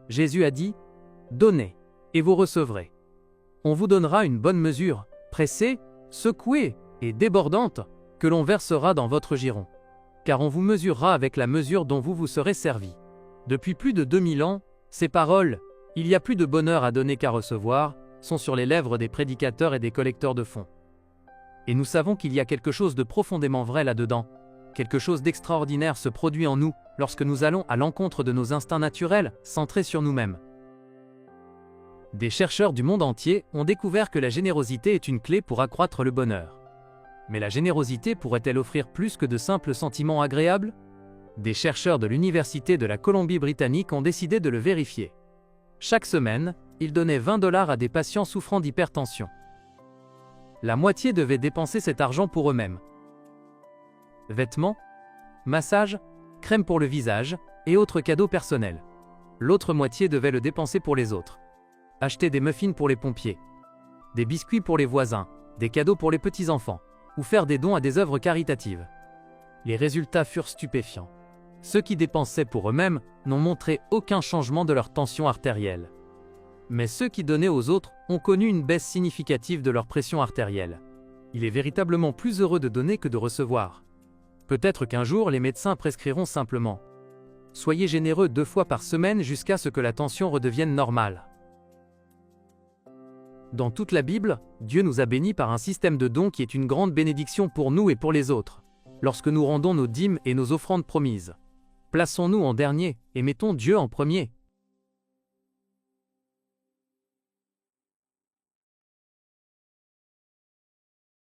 Jésus a dit « Donnez, et vous recevrez. On vous donnera une bonne mesure, pressée, secouée et débordante, que l'on versera dans votre giron. Car on vous mesurera avec la mesure dont vous vous serez servi. » Depuis plus de 2000 ans, ces paroles « Il y a plus de bonheur à donner qu'à recevoir » sont sur les lèvres des prédicateurs et des collecteurs de fonds. Et nous savons qu'il y a quelque chose de profondément vrai là-dedans. Quelque chose d'extraordinaire se produit en nous lorsque nous allons à l'encontre de nos instincts naturels, centrés sur nous-mêmes. Des chercheurs du monde entier ont découvert que la générosité est une clé pour accroître le bonheur. Mais la générosité pourrait-elle offrir plus que de simples sentiments agréables? Des chercheurs de l'Université de la Colombie-Britannique ont décidé de le vérifier. Chaque semaine, ils donnaient 20 $ à des patients souffrant d'hypertension. La moitié devait dépenser cet argent pour eux-mêmes. Vêtements, massages, crème pour le visage et autres cadeaux personnels. L'autre moitié devait le dépenser pour les autres. Acheter des muffins pour les pompiers, des biscuits pour les voisins, des cadeaux pour les petits-enfants, ou faire des dons à des œuvres caritatives. Les résultats furent stupéfiants. Ceux qui dépensaient pour eux-mêmes n'ont montré aucun changement de leur tension artérielle. Mais ceux qui donnaient aux autres ont connu une baisse significative de leur pression artérielle. Il est véritablement plus heureux de donner que de recevoir. Peut-être qu'un jour les médecins prescriront simplement « Soyez généreux 2 fois par semaine jusqu'à ce que la tension redevienne normale ». Dans toute la Bible, Dieu nous a bénis par un système de dons qui est une grande bénédiction pour nous et pour les autres. Lorsque nous rendons nos dîmes et nos offrandes promises, plaçons-nous en dernier et mettons Dieu en premier.